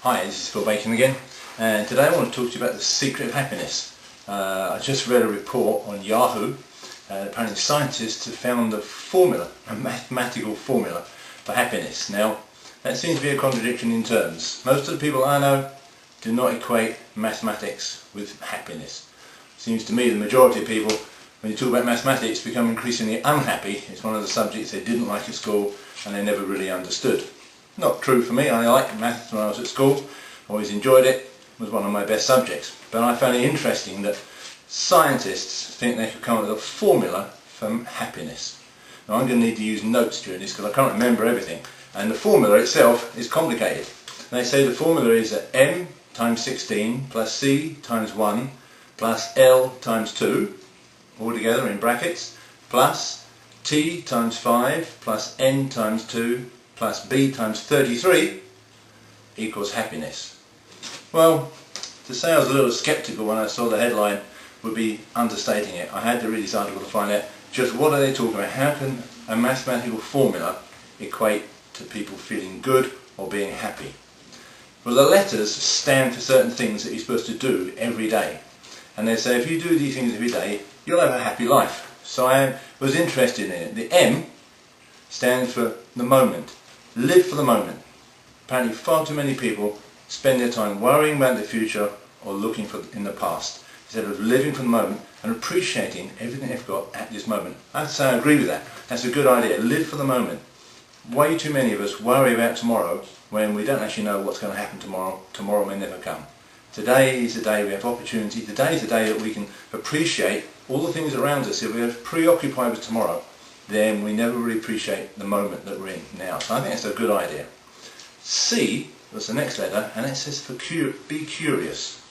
Hi, this is Phil Bacon again, and today I want to talk to you about the secret of happiness. I just read a report on Yahoo. Apparently scientists have found a formula, a mathematical formula for happiness. Now, that seems to be a contradiction in terms. Most of the people I know do not equate mathematics with happiness. Seems to me the majority of people, when you talk about mathematics, become increasingly unhappy. It's one of the subjects they didn't like at school and they never really understood. Not true for me. I liked maths when I was at school, always enjoyed it, it was one of my best subjects. But I found it interesting that scientists think they could come up with a formula for happiness. Now I'm going to need to use notes during this because I can't remember everything, and the formula itself is complicated. They say the formula is that m times 16 plus c times 1 plus l times 2, all together in brackets, plus t times 5 plus n times 2 plus b times 33 equals happiness. Well, to say I was a little sceptical when I saw the headline would be understating it. I had to read this article to find out just what are they talking about. How can a mathematical formula equate to people feeling good or being happy? Well, the letters stand for certain things that you're supposed to do every day. And they say if you do these things every day, you'll have a happy life. So I was interested in it. The M stands for the moment. Live for the moment. Apparently far too many people spend their time worrying about the future or looking for in the past, instead of living for the moment and appreciating everything they've got at this moment. I'd say I agree with that. That's a good idea. Live for the moment. Way too many of us worry about tomorrow when we don't actually know what's going to happen tomorrow. Tomorrow may never come. Today is the day we have opportunity. Today is the day that we can appreciate all the things around us. If we're preoccupied with tomorrow, then we never really appreciate the moment that we're in now. So I think that's a good idea. C was the next letter, and it says for be curious.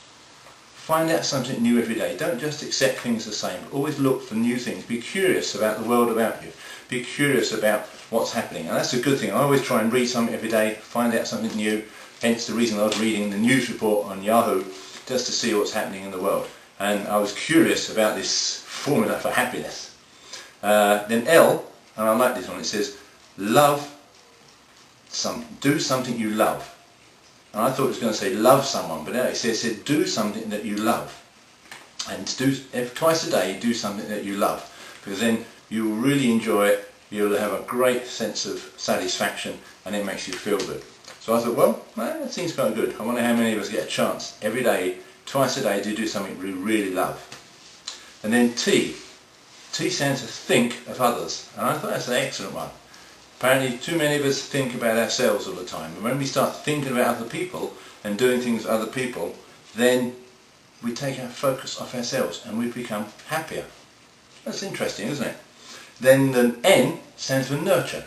Find out something new every day. Don't just accept things the same. Always look for new things. Be curious about the world about you. Be curious about what's happening. And that's a good thing. I always try and read something every day, find out something new. Hence the reason I was reading the news report on Yahoo, just to see what's happening in the world. And I was curious about this formula for happiness. Then L, and I like this one, it says do something you love. And I thought it was going to say love someone, but it said do something that you love. And twice a day do something that you love, because then you will really enjoy it, you'll have a great sense of satisfaction, and it makes you feel good. So I thought, well, that seems quite good. I wonder how many of us get a chance every day, twice a day, to do something we really love. And then T. T stands for think of others, and I thought that's an excellent one. Apparently too many of us think about ourselves all the time, and when we start thinking about other people and doing things with other people, then we take our focus off ourselves and we become happier. That's interesting, isn't it? Then the N stands for nurture.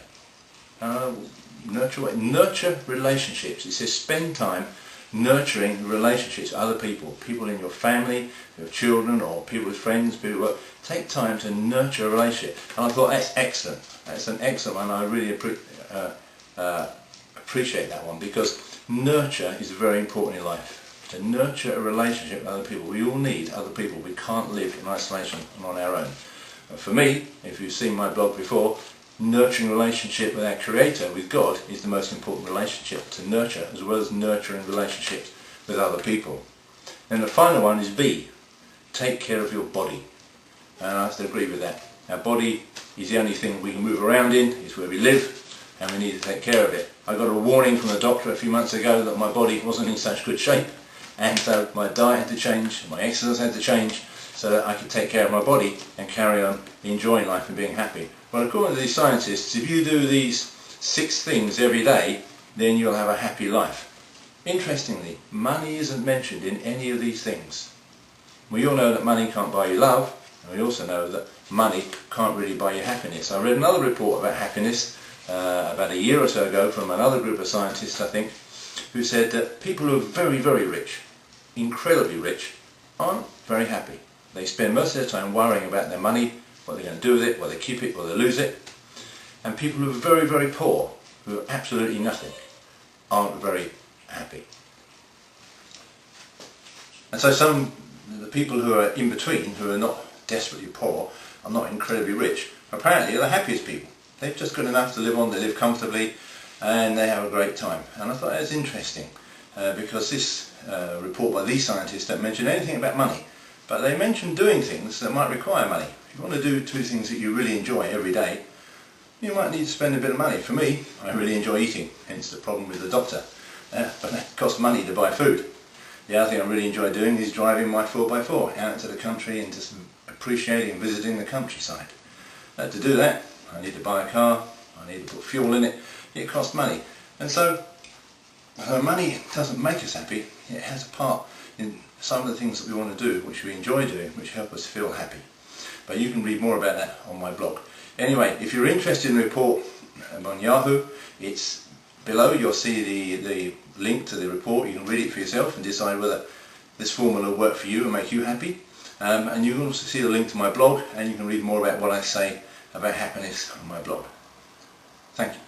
Nurture relationships. It says spend time nurturing relationships with other people, people in your family, your children, or people with friends, people at work. Take time to nurture a relationship. And I thought that's excellent. That's an excellent one. I really appreciate that one, because nurture is very important in life. To nurture a relationship with other people. We all need other people. We can't live in isolation and on our own. For me, if you've seen my blog before, nurturing relationship with our Creator, with God, is the most important relationship to nurture, as well as nurturing relationships with other people. And the final one is B. Take care of your body. And I have to agree with that. Our body is the only thing we can move around in, it's where we live, and we need to take care of it. I got a warning from the doctor a few months ago that my body wasn't in such good shape, and so my diet had to change, my exercise had to change, so that I could take care of my body and carry on enjoying life and being happy. Well, according to these scientists, if you do these 6 things every day, then you'll have a happy life. Interestingly, money isn't mentioned in any of these things. We all know that money can't buy you love, and we also know that money can't really buy you happiness. I read another report about happiness about a year or so ago from another group of scientists, I think, who said that people who are very, very rich, incredibly rich, aren't very happy. They spend most of their time worrying about their money, what they're going to do with it, whether they keep it, whether they lose it. And people who are very, very poor, who have absolutely nothing, aren't very happy. And so the people who are in between, who are not desperately poor, are not incredibly rich, apparently are the happiest people. They've just got enough to live on, they live comfortably, and they have a great time. And I thought that was interesting. because this report by these scientists don't mention anything about money, but they mention doing things that might require money. If you want to do two things that you really enjoy every day, you might need to spend a bit of money. For me, I really enjoy eating, hence the problem with the doctor. But it costs money to buy food. The other thing I really enjoy doing is driving my 4x4 out into the country and just appreciating and visiting the countryside. To do that, I need to buy a car, I need to put fuel in it, it costs money. And so, money doesn't make us happy, it has a part in some of the things that we want to do, which we enjoy doing, which help us feel happy. But you can read more about that on my blog. Anyway, if you're interested in the report on Yahoo, it's below. You'll see the link to the report. You can read it for yourself and decide whether this formula will work for you and make you happy. And you can also see the link to my blog, and you can read more about what I say about happiness on my blog. Thank you.